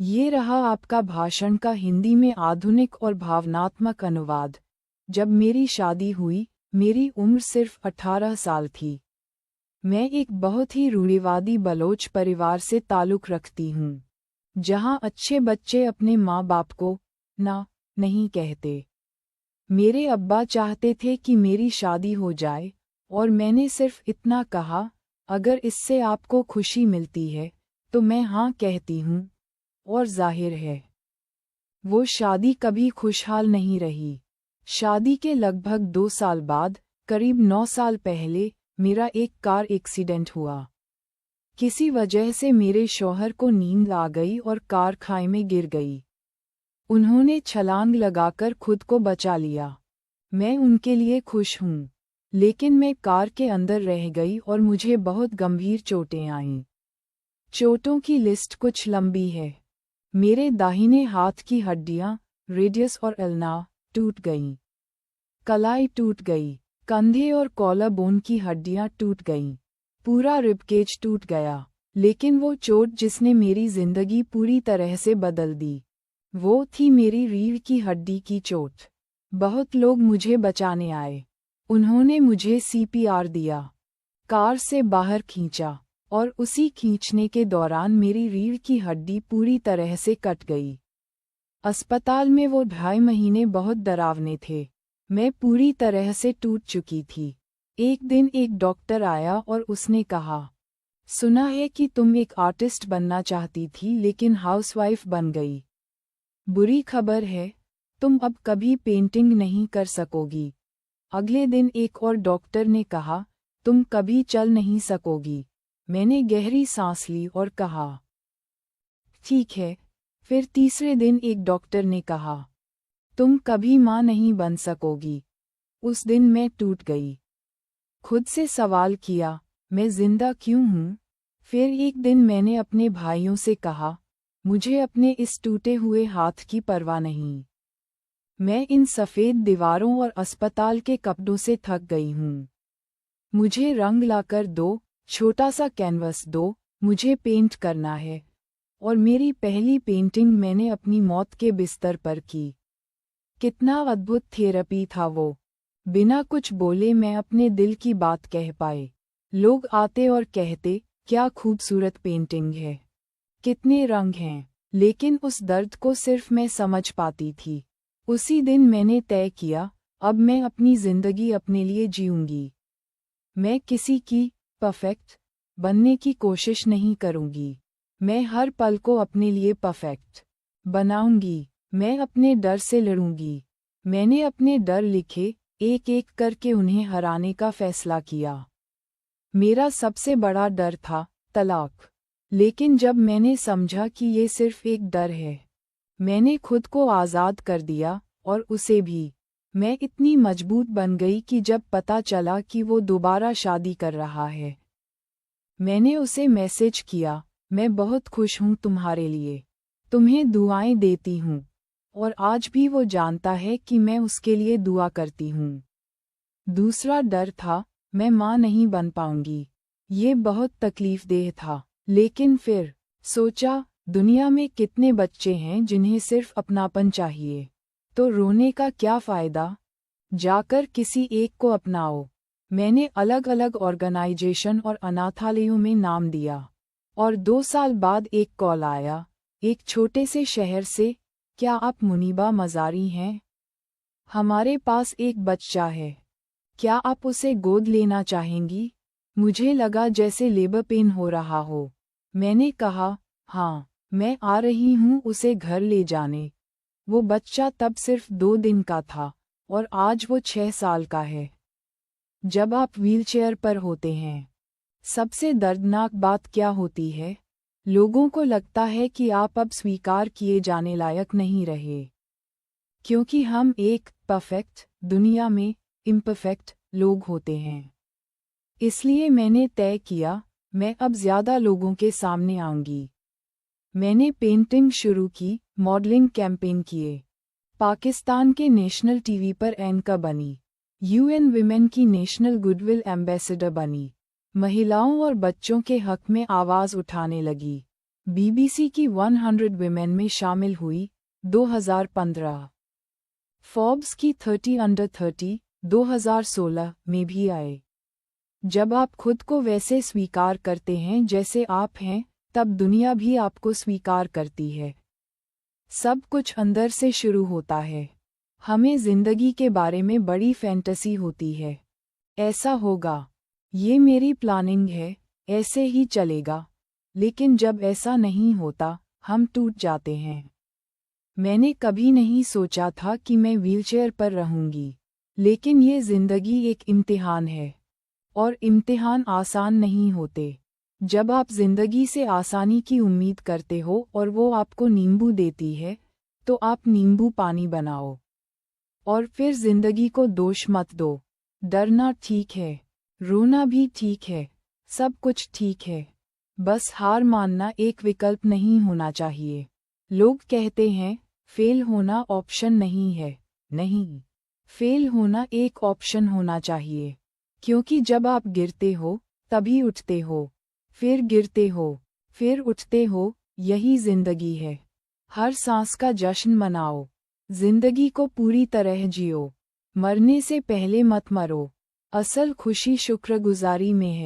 ये रहा आपका भाषण का हिंदी में आधुनिक और भावनात्मक अनुवाद। जब मेरी शादी हुई, मेरी उम्र सिर्फ 18 साल थी। मैं एक बहुत ही रूढ़िवादी बलोच परिवार से ताल्लुक़ रखती हूँ, जहाँ अच्छे बच्चे अपने माँ बाप को ना नहीं कहते। मेरे अब्बा चाहते थे कि मेरी शादी हो जाए, और मैंने सिर्फ इतना कहा, अगर इससे आपको खुशी मिलती है तो मैं हाँ कहती हूँ। और जाहिर है, वो शादी कभी खुशहाल नहीं रही। शादी के लगभग 2 साल बाद, करीब 9 साल पहले, मेरा एक कार एक्सीडेंट हुआ। किसी वजह से मेरे शौहर को नींद आ गई और कार खाई में गिर गई। उन्होंने छलांग लगाकर खुद को बचा लिया। मैं उनके लिए खुश हूँ, लेकिन मैं कार के अंदर रह गई और मुझे बहुत गंभीर चोटें आईं। चोटों की लिस्ट कुछ लंबी है। मेरे दाहिने हाथ की हड्डियां, रेडियस और अल्ना, टूट गईं। कलाई टूट गई। कंधे और कॉलर बोन की हड्डियां टूट गईं। पूरा रिबकेज टूट गया। लेकिन वो चोट जिसने मेरी जिंदगी पूरी तरह से बदल दी, वो थी मेरी रीढ़ की हड्डी की चोट। बहुत लोग मुझे बचाने आए। उन्होंने मुझे सीपीआर दिया, कार से बाहर खींचा, और उसी खींचने के दौरान मेरी रीढ़ की हड्डी पूरी तरह से कट गई। अस्पताल में वो 2.5 महीने बहुत डरावने थे। मैं पूरी तरह से टूट चुकी थी। एक दिन एक डॉक्टर आया और उसने कहा, सुना है कि तुम एक आर्टिस्ट बनना चाहती थी लेकिन हाउसवाइफ बन गई। बुरी खबर है, तुम अब कभी पेंटिंग नहीं कर सकोगी। अगले दिन एक और डॉक्टर ने कहा, तुम कभी चल नहीं सकोगी। मैंने गहरी सांस ली और कहा, ठीक है। फिर तीसरे दिन एक डॉक्टर ने कहा, तुम कभी माँ नहीं बन सकोगी। उस दिन मैं टूट गई। खुद से सवाल किया, मैं जिंदा क्यों हूँ? फिर एक दिन मैंने अपने भाइयों से कहा, मुझे अपने इस टूटे हुए हाथ की परवाह नहीं। मैं इन सफ़ेद दीवारों और अस्पताल के कपड़ों से थक गई हूँ। मुझे रंग लाकर दो, छोटा सा कैनवस दो, मुझे पेंट करना है। और मेरी पहली पेंटिंग मैंने अपनी मौत के बिस्तर पर की। कितना अद्भुत थेरेपी था वो। बिना कुछ बोले मैं अपने दिल की बात कह पाए। लोग आते और कहते, क्या खूबसूरत पेंटिंग है, कितने रंग हैं। लेकिन उस दर्द को सिर्फ मैं समझ पाती थी। उसी दिन मैंने तय किया, अब मैं अपनी जिंदगी अपने लिए जीऊंगी। मैं किसी की परफेक्ट बनने की कोशिश नहीं करूंगी। मैं हर पल को अपने लिए परफेक्ट बनाऊंगी। मैं अपने डर से लड़ूंगी। मैंने अपने डर लिखे, एक एक करके उन्हें हराने का फैसला किया। मेरा सबसे बड़ा डर था तलाक। लेकिन जब मैंने समझा कि ये सिर्फ एक डर है, मैंने खुद को आज़ाद कर दिया, और उसे भी। मैं इतनी मजबूत बन गई कि जब पता चला कि वो दोबारा शादी कर रहा है, मैंने उसे मैसेज किया, मैं बहुत खुश हूँ तुम्हारे लिए, तुम्हें दुआएं देती हूँ। और आज भी वो जानता है कि मैं उसके लिए दुआ करती हूँ। दूसरा डर था, मैं माँ नहीं बन पाऊंगी। ये बहुत तकलीफदेह था। लेकिन फिर सोचा, दुनिया में कितने बच्चे हैं जिन्हें सिर्फ अपनापन चाहिए, तो रोने का क्या फ़ायदा? जाकर किसी एक को अपनाओ। मैंने अलग अलग ऑर्गेनाइजेशन और अनाथालयों में नाम दिया। और 2 साल बाद एक कॉल आया, एक छोटे से शहर से, क्या आप मुनीबा मज़ारी हैं? हमारे पास एक बच्चा है, क्या आप उसे गोद लेना चाहेंगी? मुझे लगा जैसे लेबर पेन हो रहा हो। मैंने कहा, हाँ, मैं आ रही हूँ उसे घर ले जाने। वो बच्चा तब सिर्फ 2 दिन का था, और आज वो 6 साल का है। जब आप व्हीलचेयर पर होते हैं, सबसे दर्दनाक बात क्या होती है? लोगों को लगता है कि आप अब स्वीकार किए जाने लायक नहीं रहे, क्योंकि हम एक परफेक्ट दुनिया में इम्परफेक्ट लोग होते हैं। इसलिए मैंने तय किया, मैं अब ज़्यादा लोगों के सामने आऊंगी। मैंने पेंटिंग शुरू की, मॉडलिंग कैंपेन किए, पाकिस्तान के नेशनल टीवी पर एंकर बनी, यूएन विमेन की नेशनल गुडविल एम्बेसडर बनी, महिलाओं और बच्चों के हक में आवाज़ उठाने लगी। BBC की 100 विमेन में शामिल हुई 2015। फोर्ब्स की 30 अंडर 30 2016 में भी आए। जब आप खुद को वैसे स्वीकार करते हैं जैसे आप हैं, तब दुनिया भी आपको स्वीकार करती है। सब कुछ अंदर से शुरू होता है। हमें जिंदगी के बारे में बड़ी फैंटेसी होती है। ऐसा होगा, ये मेरी प्लानिंग है, ऐसे ही चलेगा। लेकिन जब ऐसा नहीं होता, हम टूट जाते हैं। मैंने कभी नहीं सोचा था कि मैं व्हीलचेयर पर रहूंगी, लेकिन ये जिंदगी एक इम्तिहान है। और इम्तिहान आसान नहीं होते। जब आप जिंदगी से आसानी की उम्मीद करते हो और वो आपको नींबू देती है, तो आप नींबू पानी बनाओ। और फिर जिंदगी को दोष मत दो। डरना ठीक है, रोना भी ठीक है, सब कुछ ठीक है। बस हार मानना एक विकल्प नहीं होना चाहिए। लोग कहते हैं, फेल होना ऑप्शन नहीं है। नहीं, फेल होना एक ऑप्शन होना चाहिए। क्योंकि जब आप गिरते हो, तभी उठते हो, फिर गिरते हो, फिर उठते हो, यही जिंदगी है। हर सांस का जश्न मनाओ। जिंदगी को पूरी तरह जियो। मरने से पहले मत मरो। असल खुशी शुक्रगुजारी में है।